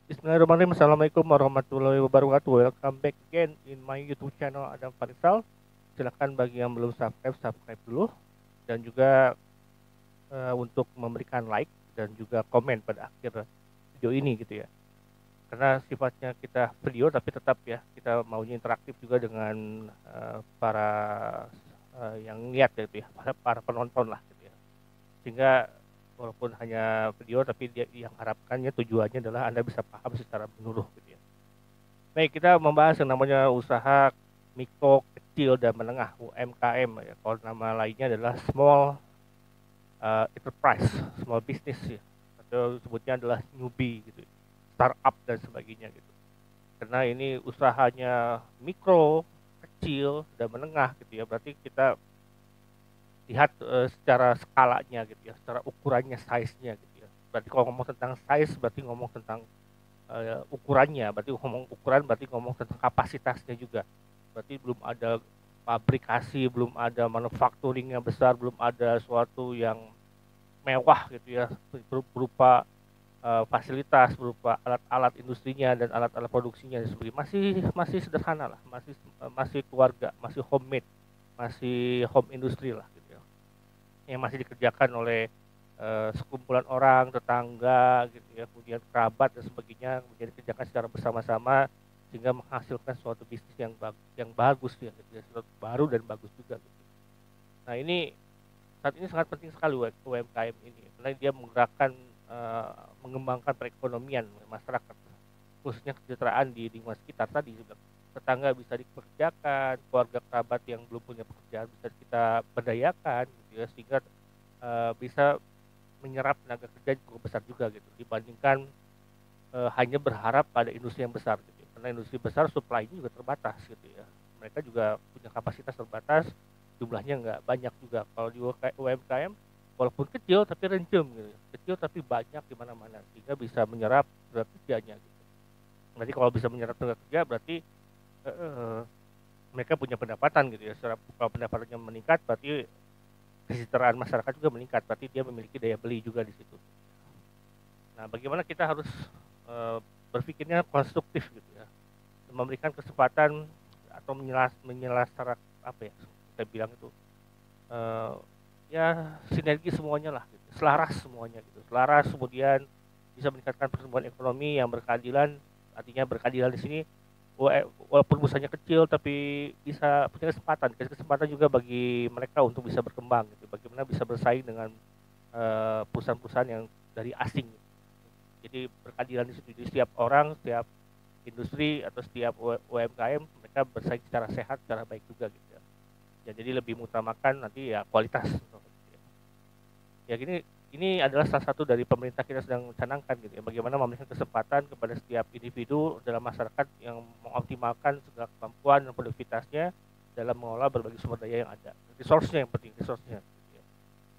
Bismillahirrahmanirrahim. Assalamualaikum warahmatullahi wabarakatuh. Welcome back again in my YouTube channel Adam Farisal. Silahkan bagi yang belum subscribe, subscribe dulu. Dan juga untuk memberikan like dan juga komen pada akhir video ini gitu ya. Karena sifatnya kita video tapi tetap ya kita maunya interaktif juga dengan para yang lihat gitu ya, para penonton lah gitu ya. Sehingga walaupun hanya video tapi dia yang harapkannya tujuannya adalah Anda bisa paham secara menyeluruh gitu ya. Baik, kita membahas yang namanya usaha mikro, kecil, dan menengah (UMKM) ya. Kalau nama lainnya adalah small enterprise, small business ya. Atau sebutnya adalah newbie gitu, startup dan sebagainya gitu. Karena ini usahanya mikro, kecil, dan menengah gitu ya. Berarti kita lihat secara skalanya gitu ya, secara ukurannya, size-nya gitu ya. Berarti kalau ngomong tentang size berarti ngomong tentang ukurannya, berarti ngomong ukuran berarti ngomong tentang kapasitasnya juga. Berarti belum ada pabrikasi, belum ada manufacturing yang besar, belum ada suatu yang mewah gitu ya, berupa fasilitas, berupa alat-alat industrinya dan alat-alat produksinya dan sebagainya. Masih sederhana lah, masih keluarga, masih homemade, masih home industry lah gitu ya. Yang masih dikerjakan oleh sekumpulan orang, tetangga gitu ya, kemudian kerabat dan sebagainya, kemudian dikerjakan secara bersama-sama sehingga menghasilkan suatu bisnis yang bagus ya, gitu ya, suatu baru dan bagus juga gitu. Nah ini saat ini sangat penting sekali UMKM ini karena dia menggerakkan mengembangkan perekonomian masyarakat, khususnya kesejahteraan di lingkungan sekitar tadi juga. Tetangga bisa dipekerjakan, keluarga kerabat yang belum punya pekerjaan bisa kita berdayakan gitu ya, sehingga bisa menyerap tenaga kerja cukup besar juga gitu dibandingkan hanya berharap pada industri yang besar gitu ya. Karena industri besar supply-nya juga terbatas gitu ya. Mereka juga punya kapasitas terbatas, jumlahnya nggak banyak juga. Kalau di UMKM walaupun kecil tapi rencem gitu ya. Kecil tapi banyak di mana-mana sehingga bisa menyerap tenaga kerjanya gitu. Berarti kalau bisa menyerap tenaga kerja berarti eh, mereka punya pendapatan gitu ya. Kalau pendapatannya meningkat berarti kesejahteraan masyarakat juga meningkat, berarti dia memiliki daya beli juga di situ. Nah, bagaimana kita harus uh, berpikirnya konstruktif gitu ya, memberikan kesempatan atau apa ya kita bilang itu uh, ya sinergi semuanya lah, gitu. Selaras semuanya gitu, selaras kemudian bisa meningkatkan pertumbuhan ekonomi yang berkeadilan. Artinya berkeadilan di sini walaupun usahanya kecil tapi bisa punya kesempatan, kasih kesempatan juga bagi mereka untuk bisa berkembang gitu. Bagaimana bisa bersaing dengan perusahaan-perusahaan yang dari asing. Jadi berkeadilan di situ. Jadi setiap orang, setiap industri atau setiap UMKM mereka bersaing secara sehat, secara baik juga gitu ya. Ya jadi lebih mengutamakan nanti ya kualitas. Ya ini adalah salah satu dari pemerintah kita sedang canangkan gitu ya. Bagaimana memberikan kesempatan kepada setiap individu dalam masyarakat yang mengoptimalkan segala kemampuan dan produktivitasnya dalam mengolah berbagai sumber daya yang ada. Resource-nya yang penting, resource-nya.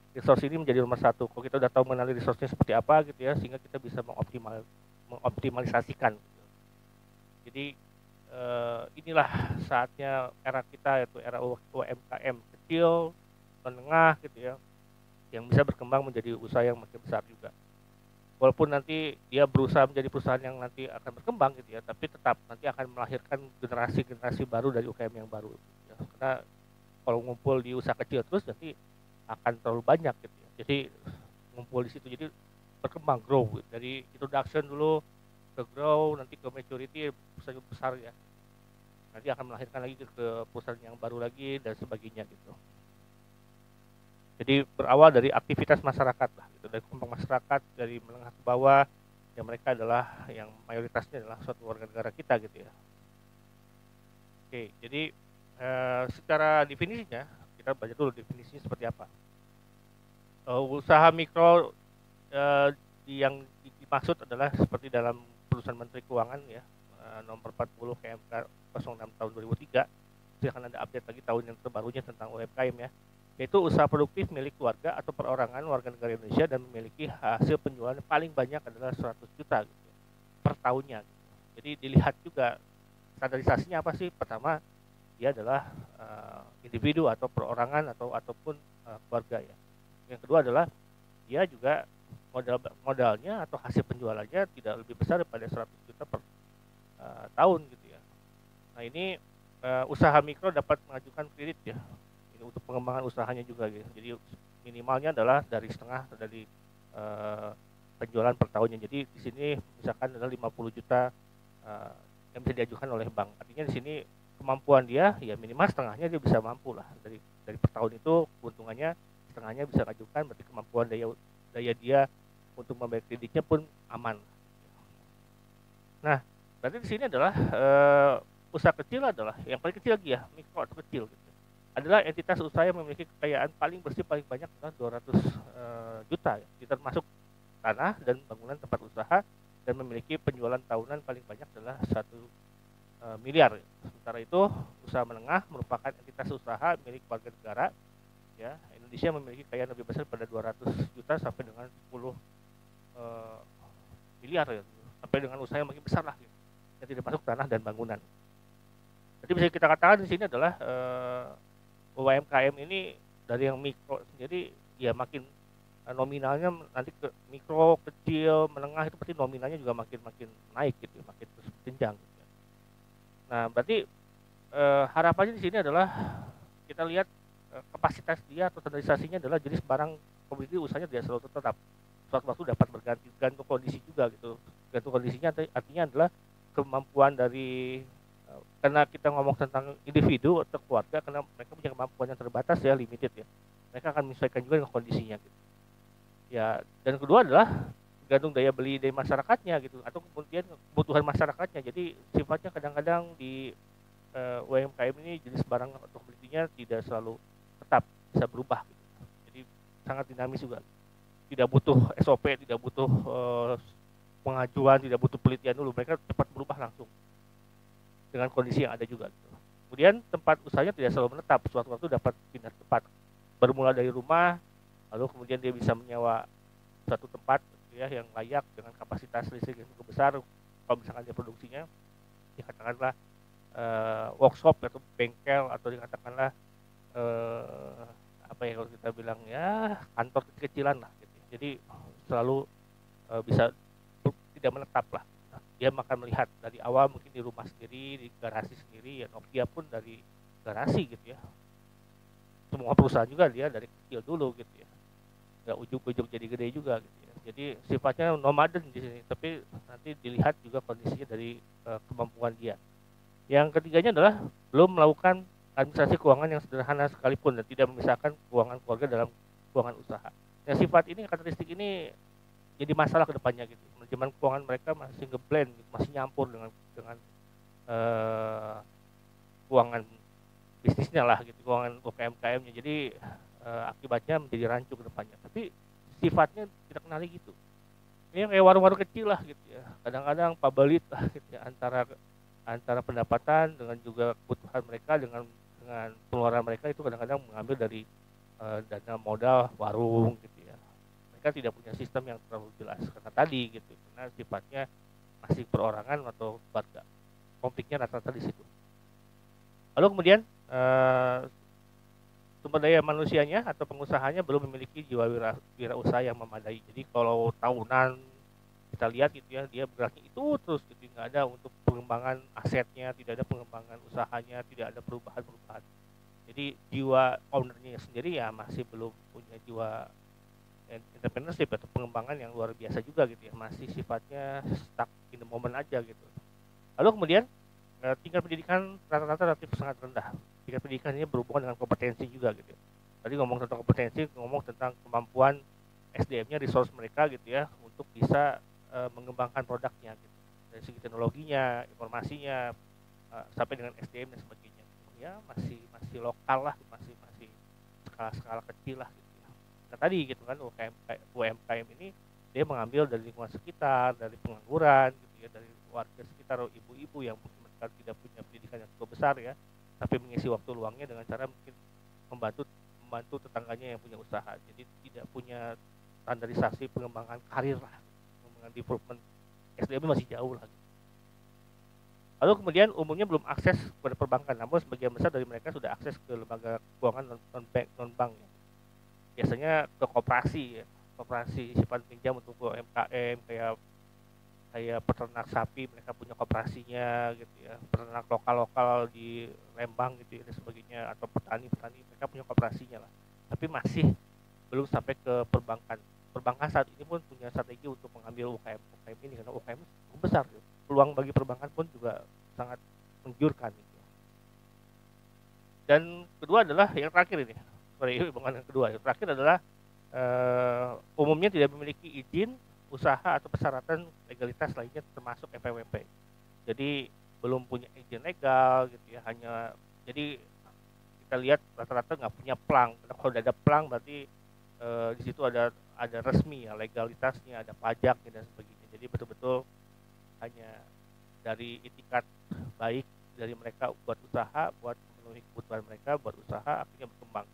Resource ini menjadi nomor satu. Kalau kita udah tahu mengenali resource-nya seperti apa gitu ya, sehingga kita bisa mengoptimalisasikan. Jadi inilah saatnya era kita, yaitu era UMKM kecil, menengah gitu ya, yang bisa berkembang menjadi usaha yang makin besar juga. Walaupun nanti dia berusaha menjadi perusahaan yang nanti akan berkembang gitu ya, tapi tetap nanti akan melahirkan generasi-generasi baru dari UKM yang baru. Gitu ya. Karena kalau ngumpul di usaha kecil terus nanti akan terlalu banyak gitu ya. Jadi ngumpul di situ, jadi berkembang, grow gitu. Dari introduction dulu ke grow, nanti ke maturity perusahaan besar ya, nanti akan melahirkan lagi ke perusahaan yang baru lagi dan sebagainya gitu. Jadi berawal dari aktivitas masyarakat lah gitu, dari kelompok masyarakat dari menengah ke bawah yang mereka adalah yang mayoritasnya adalah suatu warga negara kita gitu ya. Oke, jadi secara definisinya kita baca dulu definisinya seperti apa. Usaha mikro yang dimaksud adalah seperti dalam putusan Menteri Keuangan ya, nomor 40 KMK 06 tahun 2003. Silahkan Anda update lagi tahun yang terbarunya tentang UMKM ya, yaitu usaha produktif milik keluarga atau perorangan warga negara Indonesia dan memiliki hasil penjualan paling banyak adalah 100 juta gitu, per tahunnya. Jadi dilihat juga standarisasinya apa sih. Pertama, dia adalah individu atau perorangan ataupun keluarga ya. Yang kedua adalah dia juga modalnya atau hasil penjualannya tidak lebih besar daripada 100 juta per tahun gitu ya. Nah ini usaha mikro dapat mengajukan kredit ya. Ini untuk pengembangan usahanya juga gitu. Jadi minimalnya adalah dari setengah dari penjualan per tahunnya. Jadi di sini misalkan adalah 50 juta yang bisa diajukan oleh bank. Artinya di sini kemampuan dia ya minimal setengahnya dia bisa mampu lah dari per tahun itu keuntungannya setengahnya bisa ngajukan, berarti kemampuan daya dia untuk membayar kreditnya pun aman. Nah, berarti di sini adalah usaha kecil adalah yang paling kecil lagi ya, mikro atau kecil gitu. Adalah entitas usaha yang memiliki kekayaan paling bersih paling banyak adalah 200 juta ya, termasuk tanah dan bangunan tempat usaha dan memiliki penjualan tahunan paling banyak adalah 1 miliar. Sementara itu, usaha menengah merupakan entitas usaha milik warga negara. Ya, Indonesia memiliki kekayaan lebih besar pada 200 juta sampai dengan 10 miliar ya, sampai dengan usaha yang makin besar lah, gitu, yang tidak masuk tanah dan bangunan. Jadi bisa kita katakan di sini adalah UMKM ini dari yang mikro sendiri ya makin nominalnya nanti ke mikro, kecil, menengah itu pasti nominalnya juga makin naik gitu, makin terus jenjang. Gitu. Nah, berarti harapannya di sini adalah kita lihat kapasitas dia atau standarisasinya adalah jenis barang komoditi usahanya tidak selalu tetap. Suatu waktu dapat berganti, gantung kondisi juga gitu. Gantung kondisinya artinya adalah kemampuan dari karena kita ngomong tentang individu atau keluarga, karena mereka punya kemampuan yang terbatas ya, limited ya. Mereka akan menyesuaikan juga dengan kondisinya gitu. Ya, dan kedua adalah tergantung daya beli dari masyarakatnya gitu atau kemudian kebutuhan masyarakatnya. Jadi sifatnya kadang-kadang di UMKM ini jenis barang atau komoditinya tidak selalu tetap, bisa berubah gitu. Jadi sangat dinamis juga. Tidak butuh SOP, tidak butuh pengajuan, tidak butuh penelitian dulu, mereka cepat berubah langsung dengan kondisi yang ada juga gitu. Kemudian tempat usahanya tidak selalu menetap, suatu waktu dapat pindah tempat, bermula dari rumah, lalu kemudian dia bisa menyewa suatu tempat ya yang layak dengan kapasitas listrik yang cukup besar. Kalau misalkan dia produksinya, dikatakanlah workshop atau bengkel atau dikatakanlah apa ya kalau kita bilang ya kantor kecil-kecilan lah gitu. Jadi selalu bisa tidak menetap lah. Dia akan melihat dari awal mungkin di rumah sendiri, di garasi sendiri, ya Nokia pun dari garasi gitu ya. Semua perusahaan juga dia dari kecil dulu gitu ya. Nggak ujuk-ujuk jadi gede juga gitu ya. Jadi sifatnya nomaden di sini, tapi nanti dilihat juga kondisinya dari kemampuan dia. Yang ketiganya adalah belum melakukan administrasi keuangan yang sederhana sekalipun dan tidak memisahkan keuangan keluarga dalam keuangan usaha. Yang sifat ini, karakteristik ini jadi masalah ke depannya gitu. Manajemen keuangan mereka masih ngeblend, masih nyampur dengan keuangan bisnisnya lah gitu, keuangan UMKM-nya. Jadi akibatnya menjadi rancu ke depannya. Tapi sifatnya tidak kenali gitu. Ini kayak warung-warung kecil lah gitu ya. Kadang-kadang pabelit lah gitu ya, antara pendapatan dengan juga kebutuhan mereka dengan pengeluaran mereka itu kadang-kadang mengambil dari dana modal warung gitu ya. Mereka tidak punya sistem yang terlalu jelas karena tadi gitu, karena sifatnya masih perorangan atau keluarga. Konfliknya rata-rata di situ. Lalu kemudian sumber daya manusianya atau pengusahanya belum memiliki jiwa wirausaha yang memadai. Jadi kalau tahunan kita lihat gitu ya, dia bergeraknya itu terus gitu, nggak ada untuk pengembangan asetnya, tidak ada pengembangan usahanya, tidak ada perubahan-perubahan. Jadi jiwa ownernya sendiri ya masih belum punya jiwa entrepreneurship atau pengembangan yang luar biasa juga gitu ya, masih sifatnya stuck in the moment aja gitu. Lalu kemudian tingkat pendidikan rata-rata relatif sangat rendah. Tingkat pendidikan ini berhubungan dengan kompetensi juga gitu ya. Tadi ngomong tentang kompetensi, ngomong tentang kemampuan SDM-nya, resource mereka gitu ya, untuk bisa mengembangkan produknya gitu. Dari segi teknologinya, informasinya, sampai dengan SDM dan sebagainya. Ya masih lokal lah, masih skala kecil lah gitu ya. Nah tadi gitu kan UMKM ini dia mengambil dari lingkungan sekitar, dari pengangguran gitu ya, dari warga sekitar, ibu-ibu yang mungkin mereka tidak punya pendidikan yang cukup besar ya, tapi mengisi waktu luangnya dengan cara mungkin membantu tetangganya yang punya usaha. Jadi tidak punya standarisasi pengembangan karir lah, pengembangan development SDM masih jauh lagi. Lalu kemudian umumnya belum akses kepada perbankan, namun sebagian besar dari mereka sudah akses ke lembaga keuangan non bank ya. Biasanya ke koperasi ya. koperasi simpan pinjam untuk UMKM, kayak kayak peternak sapi mereka punya koperasinya gitu ya, peternak lokal-lokal di Lembang gitu ya, dan sebagainya, atau petani-petani mereka punya koperasinya lah. Tapi masih belum sampai ke perbankan. Perbankan saat ini pun punya strategi untuk mengambil UKM ini karena UKM cukup besar gitu. Peluang bagi perbankan pun juga sangat menggiurkan gitu. Dan kedua adalah yang terakhir ini, sorry bukan yang kedua, yang terakhir adalah umumnya tidak memiliki izin usaha atau persyaratan legalitas lainnya termasuk FWP. Jadi belum punya izin legal gitu ya, hanya jadi kita lihat rata-rata nggak punya plang. Karena kalau udah ada plang berarti di situ ada resmi ya, legalitasnya, ada pajaknya dan sebagainya. Jadi betul-betul hanya dari itikat baik dari mereka buat usaha, buat memenuhi kebutuhan mereka, buat usaha, akhirnya berkembang.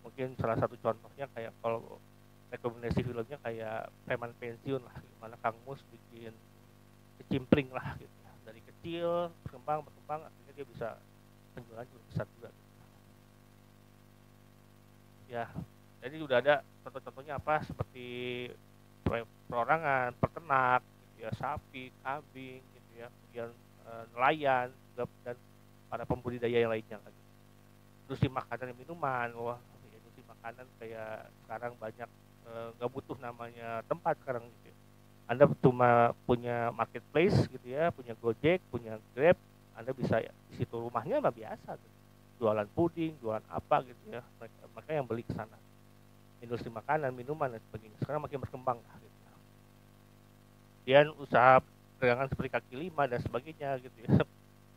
Mungkin salah satu contohnya kayak kalau rekomendasi filmnya kayak Preman Pensiun lah, gimana Kang Mus bikin kecimpring lah gitu ya. Dari kecil berkembang akhirnya dia bisa penjualan juga besar juga gitu. Ya, jadi udah ada contoh-contohnya apa seperti perorangan, peternak gitu ya, sapi, kambing gitu ya, kemudian nelayan juga, dan para pembudidaya yang lainnya lagi. Industri makanan dan minuman, wah industri makanan kayak sekarang banyak nggak butuh namanya tempat sekarang gitu ya. Anda cuma punya marketplace gitu ya, punya Gojek, punya Grab, Anda bisa ya, di situ rumahnya mah biasa gitu. Jualan puding, jualan apa gitu ya, mereka yang beli ke sana. Industri makanan, minuman dan sebagainya sekarang makin berkembang lah gitu. Kemudian usaha perdagangan seperti kaki lima dan sebagainya gitu ya.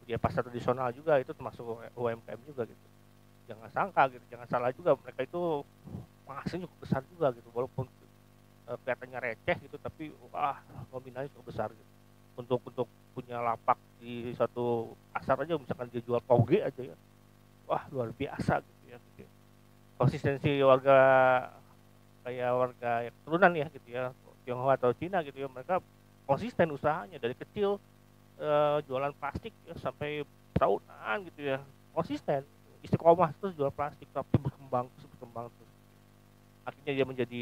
Dia pasar tradisional juga itu termasuk UMKM juga gitu. Jangan sangka gitu, jangan salah juga, mereka itu penghasilnya cukup besar juga gitu, walaupun kelihatannya receh gitu, tapi wah nominalnya cukup besar gitu. Untuk punya lapak di satu pasar aja, misalkan dia jual toge aja ya, wah luar biasa gitu ya. Gitu. Konsistensi warga kayak warga yang keturunan ya gitu ya, Tionghoa atau Cina gitu ya, mereka konsisten usahanya dari kecil, jualan plastik ya, sampai tahunan gitu ya, konsisten istiqomah terus jual plastik, tapi berkembang terus, akhirnya dia menjadi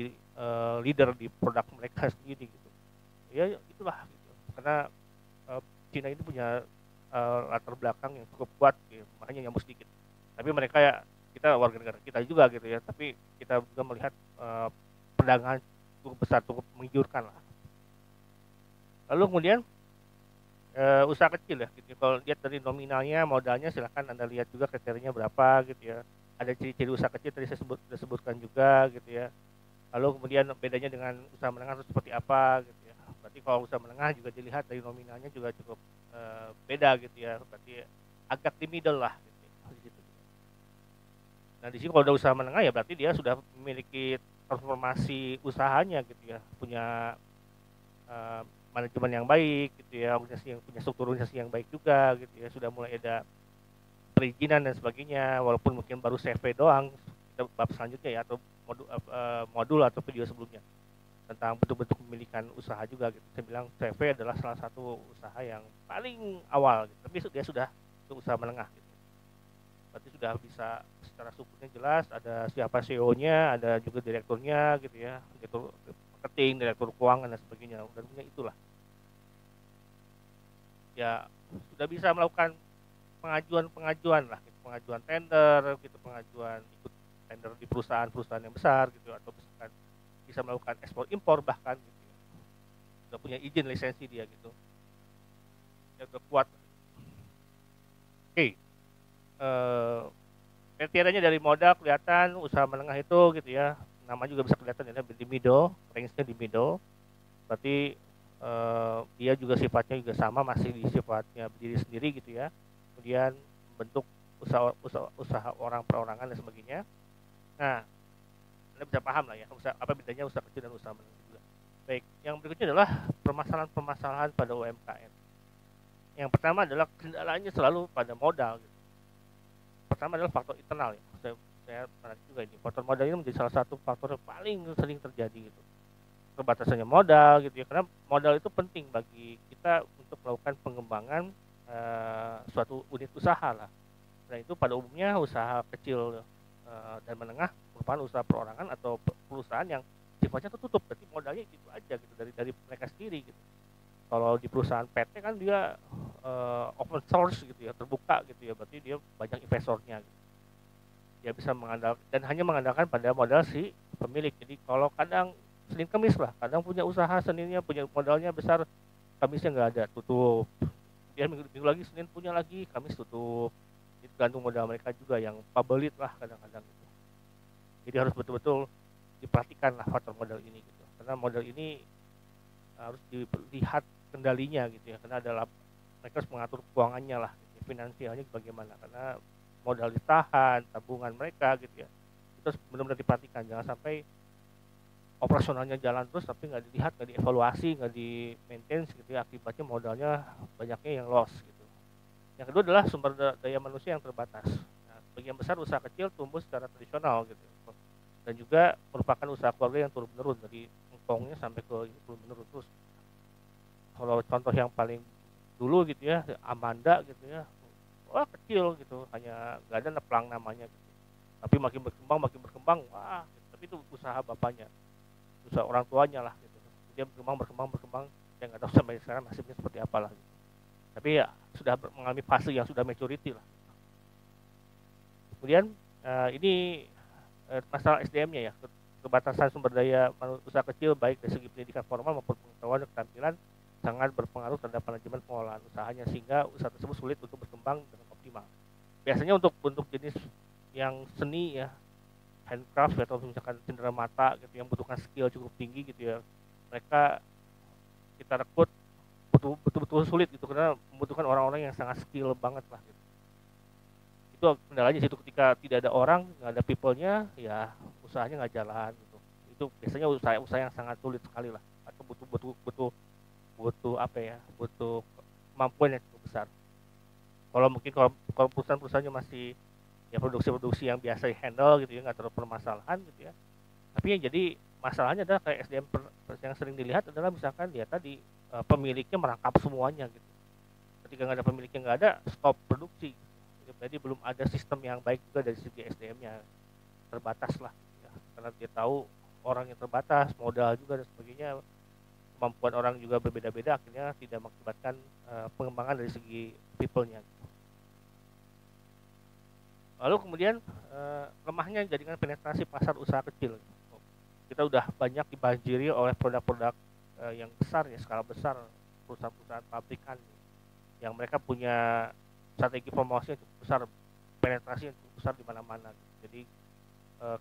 leader di produk mereka sendiri gitu ya. Itulah gitu, karena Cina ini punya latar belakang yang cukup kuat gitu, makanya nyambung sedikit, tapi mereka ya, kita warga negara kita juga gitu ya, tapi kita juga melihat perdagangan cukup besar, cukup menggiurkan lah. Lalu kemudian usaha kecil ya gitu. Kalau lihat dari nominalnya, modalnya, silahkan Anda lihat juga kriterianya berapa gitu ya. Ada ciri-ciri usaha kecil tadi saya sebutkan juga gitu ya. Lalu kemudian bedanya dengan usaha menengah itu seperti apa gitu ya. Berarti kalau usaha menengah juga dilihat dari nominalnya juga cukup beda gitu ya. Berarti agak di middle lah gitu ya, di situ. Nah, di sini kalau udah usaha menengah ya berarti dia sudah memiliki transformasi usahanya gitu ya. Punya uh, manajemen yang baik gitu ya, organisasi yang punya struktur organisasi yang baik juga gitu ya, sudah mulai ada perizinan dan sebagainya, walaupun mungkin baru CV doang. Kita bab selanjutnya ya, atau modul atau video sebelumnya tentang bentuk-bentuk pemilikan usaha juga gitu. Saya bilang CV adalah salah satu usaha yang paling awal gitu, tapi dia sudah untuk usaha menengah gitu. Berarti sudah bisa secara strukturnya jelas, ada siapa CEO-nya, ada juga direkturnya gitu ya, direktur marketing, direktur keuangan dan sebagainya, dan punya itulah ya, sudah bisa melakukan pengajuan lah gitu, pengajuan tender gitu, pengajuan ikut tender di perusahaan-perusahaan yang besar gitu, atau misalkan bisa melakukan ekspor impor bahkan gitu ya. Sudah punya izin lisensi dia gitu ya, udah kuat. Oke, kriterianya dari modal kelihatan, usaha menengah itu gitu ya, nama juga bisa kelihatan ya, di middle, range-nya di middle. Berarti dia juga sifatnya juga sama, masih di sifatnya berdiri sendiri gitu ya. Kemudian bentuk usaha orang perorangan dan sebagainya. Nah, Anda bisa paham lah ya, apa bedanya usaha kecil dan usaha menengah juga. Baik, yang berikutnya adalah permasalahan-permasalahan pada UMKM. Yang pertama adalah kendalanya selalu pada modal gitu. Pertama adalah faktor internal ya. Saya menarik juga ini. Faktor modal ini menjadi salah satu faktor yang paling sering terjadi gitu. Keterbatasannya modal gitu ya, karena modal itu penting bagi kita untuk melakukan pengembangan suatu unit usaha lah. Dan itu pada umumnya usaha kecil dan menengah merupakan usaha perorangan atau perusahaan yang sifatnya tertutup, berarti modalnya itu aja gitu dari mereka sendiri gitu. Kalau di perusahaan PT kan dia open source gitu ya, terbuka gitu ya, berarti dia banyak investornya gitu. Dia bisa mengandalkan dan hanya mengandalkan pada modal si pemilik. Jadi kalau kadang Senin Kamis lah, kadang punya usaha Seninnya punya modalnya besar, Kamisnya nggak ada, tutup. Dia minggu lagi Senin punya lagi, Kamis tutup. Itu tergantung modal mereka juga yang pabelit lah kadang-kadang gitu. Jadi harus betul-betul diperhatikan lah faktor modal ini gitu. Karena modal ini harus dilihat kendalinya gitu ya, karena adalah mereka harus mengatur keuangannya lah gitu, finansialnya bagaimana, karena modal ditahan, tabungan mereka gitu ya, itu harus benar-benar diperhatikan, jangan sampai operasionalnya jalan terus tapi nggak dilihat, nggak dievaluasi, nggak di maintain gitu ya, akibatnya modalnya banyaknya yang loss gitu. Yang kedua adalah sumber daya manusia yang terbatas. Nah, sebagian besar usaha kecil tumbuh secara tradisional gitu, dan juga merupakan usaha keluarga yang turun menurun dari engkongnya sampai ke ini turun menurun terus. Kalau contoh yang paling dulu gitu ya, Amanda gitu ya, wah kecil gitu, hanya nggak ada neplang namanya gitu. Tapi makin berkembang, wah gitu. Tapi itu usaha bapaknya, usaha orang tuanya lah gitu. Dia berkembang, yang nggak tahu sampai sekarang nasibnya seperti apalah gitu. Tapi ya sudah mengalami fase yang sudah maturity lah. Kemudian ini masalah SDM-nya ya, keterbatasan sumber daya usaha kecil baik dari segi pendidikan formal maupun pengetahuan dan keterampilan sangat berpengaruh terhadap manajemen pengelolaan usahanya, sehingga usaha tersebut sulit untuk berkembang dengan optimal. Biasanya untuk jenis yang seni ya, handcraft atau misalkan cendera mata gitu yang membutuhkan skill cukup tinggi gitu ya, mereka kita rekrut betul-betul sulit gitu karena membutuhkan orang-orang yang sangat skill banget lah gitu. Itu kendalanya situ, ketika tidak ada orang, nggak ada people-nya, ya usahanya nggak jalan gitu. Itu biasanya usaha yang sangat sulit sekali lah, atau butuh butuh butuh butuh apa ya, butuh kemampuan yang cukup besar. Kalau mungkin kalau perusahaan-perusahaannya masih ya produksi-produksi yang biasa di handle gitu ya, nggak terlalu permasalahan gitu ya, tapi yang jadi masalahnya adalah kayak SDM yang sering dilihat adalah misalkan dia tadi pemiliknya merangkap semuanya gitu. Ketika nggak ada pemiliknya, nggak ada, stop produksi gitu. Jadi belum ada sistem yang baik juga dari segi SDM-nya, terbatas lah gitu ya. Karena dia tahu orang yang terbatas, modal juga dan sebagainya, kemampuan orang juga berbeda-beda, akhirnya tidak mengakibatkan pengembangan dari segi people-nya. Lalu kemudian lemahnya jadikan penetrasi pasar usaha kecil. Kita udah banyak dibanjiri oleh produk-produk yang besar ya, skala besar, perusahaan-perusahaan pabrikan yang mereka punya strategi promosi yang cukup besar, penetrasi yang cukup besar di mana-mana. Jadi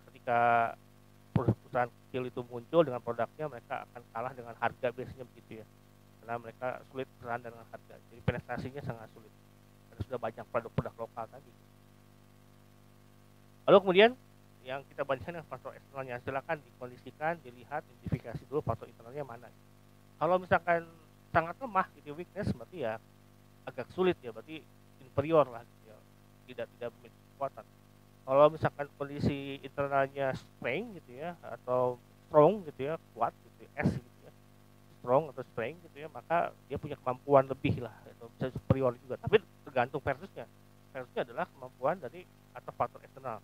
ketika perusahaan kecil itu muncul dengan produknya, mereka akan kalah dengan harga biasanya begitu ya, karena mereka sulit bertahan dengan harga, jadi penetrasinya sangat sulit karena sudah banyak produk-produk lokal tadi. Lalu kemudian yang kita bandingkan dengan faktor eksternalnya, silakan dikondisikan, dilihat, identifikasi dulu faktor internalnya mana. Kalau misalkan sangat lemah gitu, weakness, berarti ya agak sulit ya, berarti inferior lah gitu ya, tidak memiliki kekuatan. Kalau misalkan kondisi internalnya strength gitu ya, atau strong gitu ya, kuat gitu ya, S gitu ya, strong atau strength gitu ya, maka dia punya kemampuan lebih lah, atau bisa superior juga. Tapi tergantung versusnya. Versusnya adalah kemampuan dari atau faktor eksternal,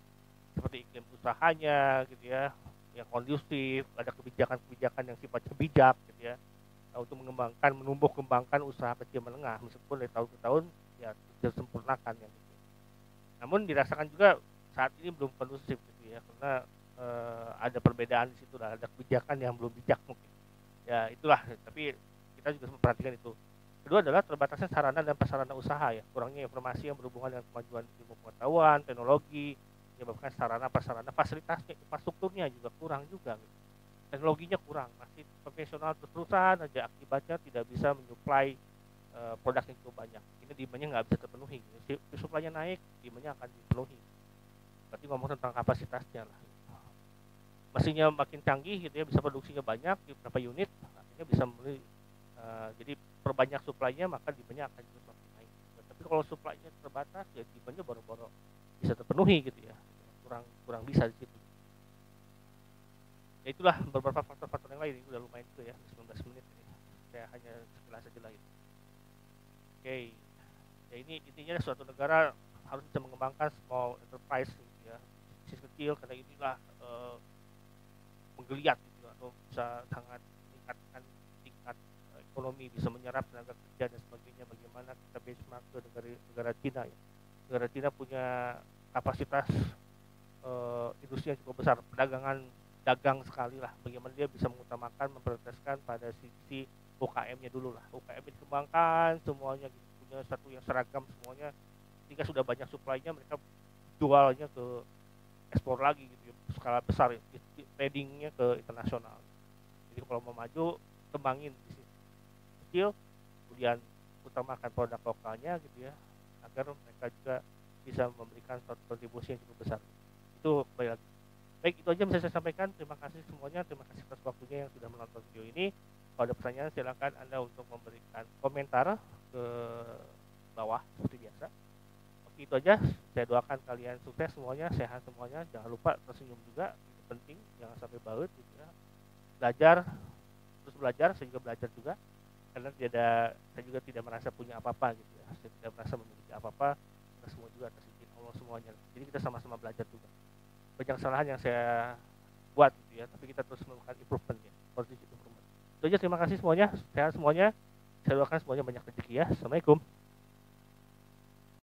seperti iklim usahanya gitu ya, yang kondusif, ada kebijakan-kebijakan yang sifatnya bijak gitu ya, untuk menumbuh kembangkan usaha kecil menengah, meskipun dari tahun ke tahun ya disempurnakan ya gitu. Namun dirasakan juga saat ini belum kondusif gitu ya, karena ada perbedaan di situ lah, ada kebijakan yang belum bijak mungkin. Ya itulah, tapi kita juga memperhatikan itu. Kedua adalah terbatasnya sarana dan prasarana usaha ya, kurangnya informasi yang berhubungan dengan kemajuan ilmu pengetahuan, teknologi, menyebabkan sarana prasarana fasilitasnya, infrastrukturnya juga kurang juga gitu. Teknologinya kurang, masih profesional terus-terusan aja, akibatnya tidak bisa menyuplai produk yang cukup banyak. Ini demandnya nggak bisa terpenuhi. Si supply-nya naik, demandnya akan dipenuhi. Berarti ngomong tentang kapasitasnya lah. Mesinnya makin canggih gitu ya, bisa produksinya banyak, di berapa unit, akhirnya bisa membeli. Jadi perbanyak supply-nya, maka demandnya akan terus makin naik. Tapi kalau supply-nya terbatas, ya demandnya baru-baru bisa terpenuhi gitu ya. Kurang bisa di situ. Ya itulah beberapa faktor-faktor yang lain. Ini udah lumayan juga ya, 19 menit ini. Saya hanya sekilas saja lah itu. Oke, ya ini intinya suatu negara harus bisa mengembangkan small enterprise gitu ya, bisnis kecil, karena inilah menggeliat gitu ya. bisa sangat meningkatkan tingkat ekonomi, bisa menyerap tenaga kerja dan sebagainya. Bagaimana kita benchmark ke negara Cina ya. Negara Cina punya kapasitas industri yang cukup besar, perdagangan dagang sekali lah. Bagaimana dia bisa mengutamakan, memprioritaskan pada sisi UKM-nya dulu lah. UKM dikembangkan semuanya gitu, punya satu yang seragam semuanya. Jika sudah banyak supply-nya, mereka jualnya ke ekspor lagi gitu ya, skala besar ya, tradingnya ke internasional. Jadi kalau mau maju, kembangin di sini kecil, kemudian utamakan produk lokalnya gitu ya, agar mereka juga bisa memberikan suatu kontribusi yang cukup besar. Itu baik lagi. Baik, itu aja bisa saya sampaikan. Terima kasih semuanya, terima kasih atas waktunya yang sudah menonton video ini. Kalau ada pertanyaan silakan Anda untuk memberikan komentar ke bawah seperti biasa. Oke, itu aja. Saya doakan kalian sukses semuanya, sehat semuanya. Jangan lupa tersenyum juga, itu penting, jangan sampai baut gitu ya. Belajar, terus belajar, saya juga belajar juga. Karena saya juga tidak merasa punya apa-apa gitu ya. Saya tidak merasa memiliki apa-apa. Kita semua juga atas izin Allah semuanya. Jadi kita sama-sama belajar juga. Banyak kesalahan yang saya buat gitu ya, tapi kita terus melakukan improvement ya, positive improvement. Itu aja, terima kasih semuanya, sehat semuanya. Saya doakan semuanya banyak rezeki ya. Assalamualaikum.